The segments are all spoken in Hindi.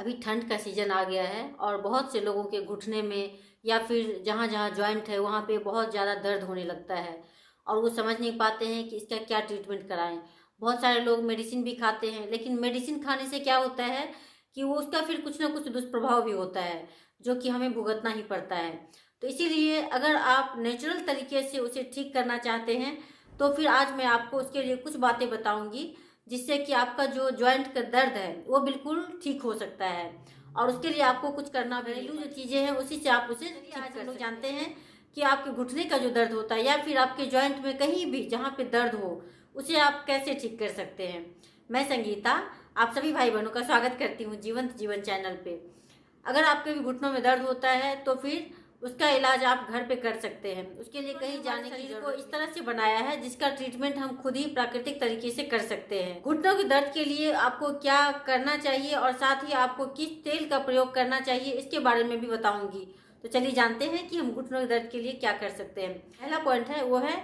अभी ठंड का सीज़न आ गया है और बहुत से लोगों के घुटने में या फिर जहाँ जहाँ जॉइंट है वहाँ पे बहुत ज़्यादा दर्द होने लगता है और वो समझ नहीं पाते हैं कि इसका क्या ट्रीटमेंट कराएं। बहुत सारे लोग मेडिसिन भी खाते हैं, लेकिन मेडिसिन खाने से क्या होता है कि वो उसका फिर कुछ ना कुछ दुष्प्रभाव भी होता है जो कि हमें भुगतना ही पड़ता है। तो इसीलिए अगर आप नेचुरल तरीके से उसे ठीक करना चाहते हैं तो फिर आज मैं आपको उसके लिए कुछ बातें बताऊंगी जिससे कि आपका जो जॉइंट का दर्द है वो बिल्कुल ठीक हो सकता है। और उसके लिए आपको कुछ करना, घरेलू जो चीज़ें हैं उसी से आप उसे ठीक कर सकते हैं। जानते हैं कि आपके घुटने का जो दर्द होता है या फिर आपके जॉइंट में कहीं भी जहाँ पे दर्द हो उसे आप कैसे ठीक कर सकते हैं। मैं संगीता आप सभी भाई बहनों का स्वागत करती हूँ जीवंत जीवन चैनल पे। अगर आपके भी घुटनों में दर्द होता है तो फिर उसका इलाज आप घर पे कर सकते हैं। उसके लिए कहीं जाने की जरूरत को इस तरह से बनाया है जिसका ट्रीटमेंट हम खुद ही प्राकृतिक तरीके से कर सकते हैं। घुटनों के दर्द के लिए आपको क्या करना चाहिए और साथ ही आपको किस तेल का प्रयोग करना चाहिए इसके बारे में भी बताऊंगी। तो चलिए जानते हैं कि हम घुटनों के दर्द के लिए क्या कर सकते हैं। पहला पॉइंट है वो है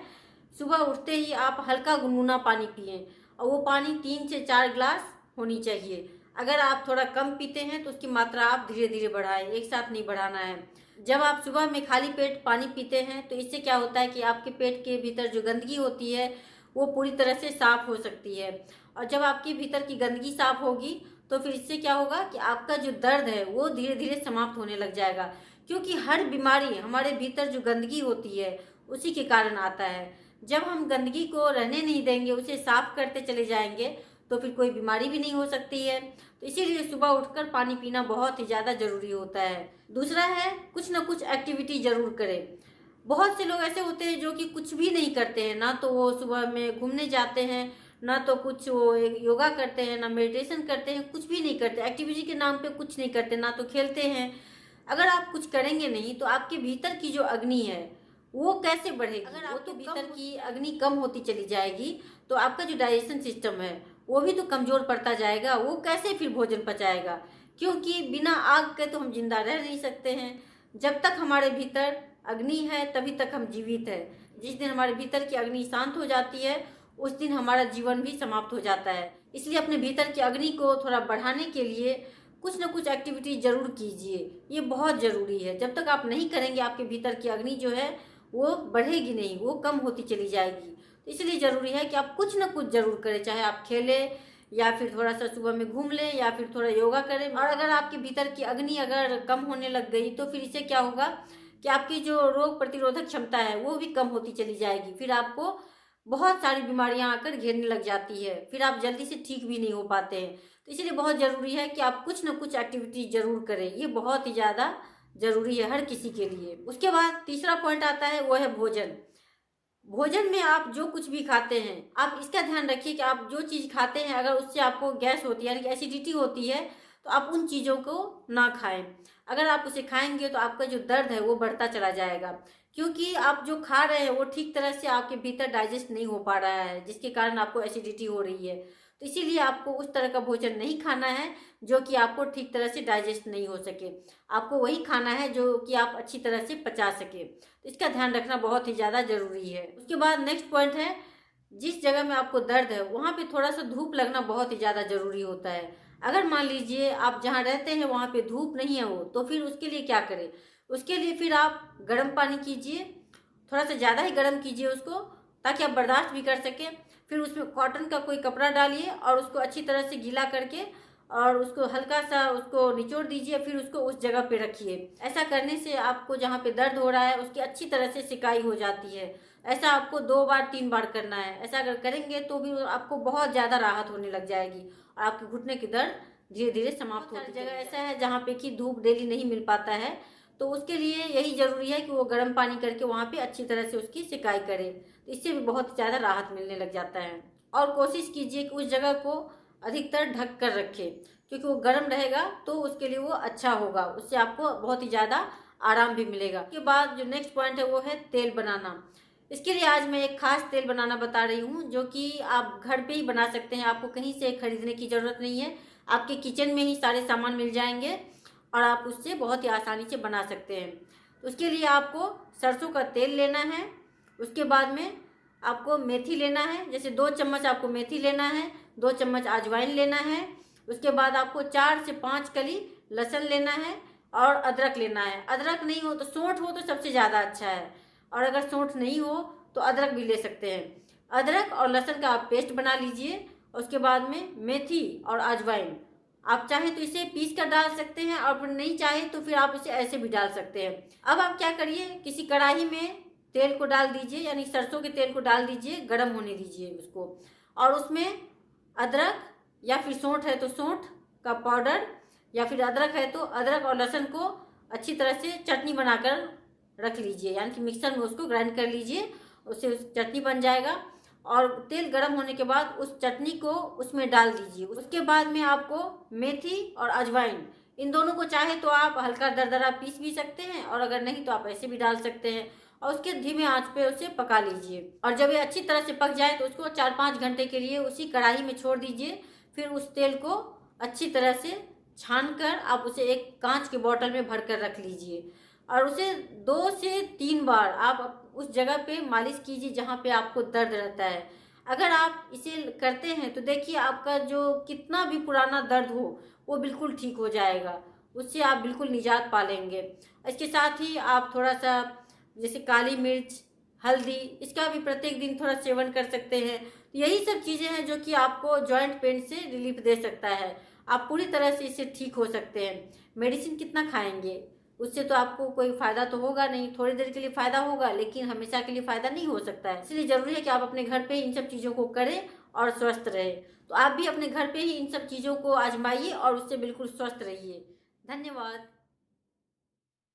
सुबह उठते ही आप हल्का गुनगुना पानी पिए और वो पानी 3 से 4 गिलास होनी चाहिए। अगर आप थोड़ा कम पीते हैं तो उसकी मात्रा आप धीरे धीरे बढ़ाएं, एक साथ नहीं बढ़ाना है। जब आप सुबह में खाली पेट पानी पीते हैं तो इससे क्या होता है कि आपके पेट के भीतर जो गंदगी होती है वो पूरी तरह से साफ हो सकती है। और जब आपके भीतर की गंदगी साफ होगी तो फिर इससे क्या होगा कि आपका जो दर्द है वो धीरे धीरे समाप्त होने लग जाएगा, क्योंकि हर बीमारी हमारे भीतर जो गंदगी होती है उसी के कारण आता है। जब हम गंदगी को रहने नहीं देंगे, उसे साफ करते चले जाएंगे तो फिर कोई बीमारी भी नहीं हो सकती है। तो इसीलिए सुबह उठकर पानी पीना बहुत ही ज़्यादा ज़रूरी होता है। दूसरा है कुछ ना कुछ एक्टिविटी ज़रूर करें। बहुत से लोग ऐसे होते हैं जो कि कुछ भी नहीं करते हैं, ना तो वो सुबह में घूमने जाते हैं, ना तो कुछ वो योगा करते हैं, ना मेडिटेशन करते हैं, कुछ भी नहीं करते। एक्टिविटी के नाम पे कुछ नहीं करते, ना तो खेलते हैं। अगर आप कुछ करेंगे नहीं तो आपके भीतर की जो अग्नि है वो कैसे बढ़ेगी? अगर वो तो भीतर की अग्नि कम होती चली जाएगी तो आपका जो डाइजेशन सिस्टम है वो भी तो कमजोर पड़ता जाएगा। वो कैसे फिर भोजन पचाएगा? क्योंकि बिना आग के तो हम जिंदा रह नहीं सकते हैं। जब तक हमारे भीतर अग्नि है तभी तक हम जीवित है। जिस दिन हमारे भीतर की अग्नि शांत हो जाती है उस दिन हमारा जीवन भी समाप्त हो जाता है। इसलिए अपने भीतर की अग्नि को थोड़ा बढ़ाने के लिए कुछ न कुछ एक्टिविटी जरूर कीजिए, ये बहुत ज़रूरी है। जब तक आप नहीं करेंगे आपके भीतर की अग्नि जो है वो बढ़ेगी नहीं, वो कम होती चली जाएगी। तो इसलिए ज़रूरी है कि आप कुछ न कुछ ज़रूर करें, चाहे आप खेलें या फिर थोड़ा सा सुबह में घूम लें या फिर थोड़ा योगा करें। और अगर आपके भीतर की अग्नि अगर कम होने लग गई तो फिर इससे क्या होगा कि आपकी जो रोग प्रतिरोधक क्षमता है वो भी कम होती चली जाएगी। फिर आपको बहुत सारी बीमारियां आकर घेरने लग जाती है, फिर आप जल्दी से ठीक भी नहीं हो पाते हैं। तो इसलिए बहुत ज़रूरी है कि आप कुछ न कुछ एक्टिविटी ज़रूर करें, ये बहुत ही ज़्यादा ज़रूरी है हर किसी के लिए। उसके बाद तीसरा पॉइंट आता है वो है भोजन। भोजन में आप जो कुछ भी खाते हैं आप इसका ध्यान रखिए कि आप जो चीज़ खाते हैं अगर उससे आपको गैस होती है यानी कि एसिडिटी होती है तो आप उन चीज़ों को ना खाएं। अगर आप उसे खाएंगे तो आपका जो दर्द है वो बढ़ता चला जाएगा, क्योंकि आप जो खा रहे हैं वो ठीक तरह से आपके भीतर डाइजेस्ट नहीं हो पा रहा है जिसके कारण आपको एसिडिटी हो रही है। तो इसीलिए आपको उस तरह का भोजन नहीं खाना है जो कि आपको ठीक तरह से डाइजेस्ट नहीं हो सके। आपको वही खाना है जो कि आप अच्छी तरह से पचा सके। तो इसका ध्यान रखना बहुत ही ज़्यादा ज़रूरी है। उसके बाद नेक्स्ट पॉइंट है जिस जगह में आपको दर्द है वहाँ पे थोड़ा सा धूप लगना बहुत ही ज़्यादा ज़रूरी होता है। अगर मान लीजिए आप जहाँ रहते हैं वहाँ पे धूप नहीं है वो, तो फिर उसके लिए क्या करें? उसके लिए फिर आप गर्म पानी कीजिए, थोड़ा सा ज़्यादा ही गर्म कीजिए उसको ताकि आप बर्दाश्त भी कर सकें। फिर उसमें कॉटन का कोई कपड़ा डालिए और उसको अच्छी तरह से गीला करके और उसको हल्का सा उसको निचोड़ दीजिए, फिर उसको उस जगह पे रखिए। ऐसा करने से आपको जहाँ पे दर्द हो रहा है उसकी अच्छी तरह से सिकाई हो जाती है। ऐसा आपको 2 बार 3 बार करना है। ऐसा अगर करेंगे तो भी आपको बहुत ज़्यादा राहत होने लग जाएगी और आपके घुटने की दर्द धीरे धीरे समाप्त होती है। जगह ऐसा है जहाँ पे कि धूप डेली नहीं मिल पाता है तो उसके लिए यही ज़रूरी है कि वो गर्म पानी करके वहाँ पे अच्छी तरह से उसकी सिकाई करे, तो इससे भी बहुत ज़्यादा राहत मिलने लग जाता है। और कोशिश कीजिए कि उस जगह को अधिकतर ढक कर रखें, क्योंकि वो गर्म रहेगा तो उसके लिए वो अच्छा होगा, उससे आपको बहुत ही ज़्यादा आराम भी मिलेगा। उसके बाद जो नेक्स्ट पॉइंट है वो है तेल बनाना। इसके लिए आज मैं एक खास तेल बनाना बता रही हूँ जो कि आप घर पे ही बना सकते हैं। आपको कहीं से खरीदने की ज़रूरत नहीं है, आपके किचन में ही सारे सामान मिल जाएंगे और आप उससे बहुत ही आसानी से बना सकते हैं। तो उसके लिए आपको सरसों का तेल लेना है। उसके बाद में आपको मेथी लेना है, जैसे 2 चम्मच आपको मेथी लेना है, 2 चम्मच अजवाइन लेना है। उसके बाद आपको 4 से 5 कली लहसुन लेना है और अदरक लेना है। अदरक नहीं हो तो सौंठ हो तो सबसे ज़्यादा अच्छा है, और अगर सौंठ नहीं हो तो अदरक भी ले सकते हैं। अदरक और लहसुन का आप पेस्ट बना लीजिए। उसके बाद में मेथी और अजवाइन, आप चाहे तो इसे पीस कर डाल सकते हैं, और फिर नहीं चाहे तो फिर आप इसे ऐसे भी डाल सकते हैं। अब आप क्या करिए, किसी कढ़ाई में तेल को डाल दीजिए, यानी सरसों के तेल को डाल दीजिए, गर्म होने दीजिए उसको, और उसमें अदरक या फिर सौंठ है तो सौंठ का पाउडर, या फिर अदरक है तो अदरक और लहसुन को अच्छी तरह से चटनी बनाकर रख लीजिए, यानी कि मिक्सर में उसको ग्राइंड कर लीजिए, उससे चटनी बन जाएगा। और तेल गर्म होने के बाद उस चटनी को उसमें डाल दीजिए। उसके बाद में आपको मेथी और अजवाइन, इन दोनों को चाहे तो आप हल्का दरदरा पीस भी सकते हैं, और अगर नहीं तो आप ऐसे भी डाल सकते हैं, और उसके धीमे आंच पे उसे पका लीजिए। और जब ये अच्छी तरह से पक जाए तो उसको 4-5 घंटे के लिए उसी कढ़ाई में छोड़ दीजिए। फिर उस तेल को अच्छी तरह से छान कर आप उसे एक कांच के बोतल में भर कर रख लीजिए, और उसे 2 से 3 बार आप उस जगह पे मालिश कीजिए जहाँ पे आपको दर्द रहता है। अगर आप इसे करते हैं तो देखिए आपका जो कितना भी पुराना दर्द हो वो बिल्कुल ठीक हो जाएगा, उससे आप बिल्कुल निजात पा लेंगे। इसके साथ ही आप थोड़ा सा जैसे काली मिर्च, हल्दी, इसका भी प्रत्येक दिन थोड़ा सेवन कर सकते हैं। तो यही सब चीज़ें हैं जो कि आपको जॉइंट पेन से रिलीफ दे सकता है। आप पूरी तरह से इससे ठीक हो सकते हैं। मेडिसिन कितना खाएंगे, उससे तो आपको कोई फ़ायदा तो होगा नहीं, थोड़ी देर के लिए फ़ायदा होगा लेकिन हमेशा के लिए फ़ायदा नहीं हो सकता है। इसलिए ज़रूरी है कि आप अपने घर पे इन सब चीज़ों को करें और स्वस्थ रहें। तो आप भी अपने घर पे ही इन सब चीज़ों को आजमाइए और उससे बिल्कुल स्वस्थ रहिए। धन्यवाद।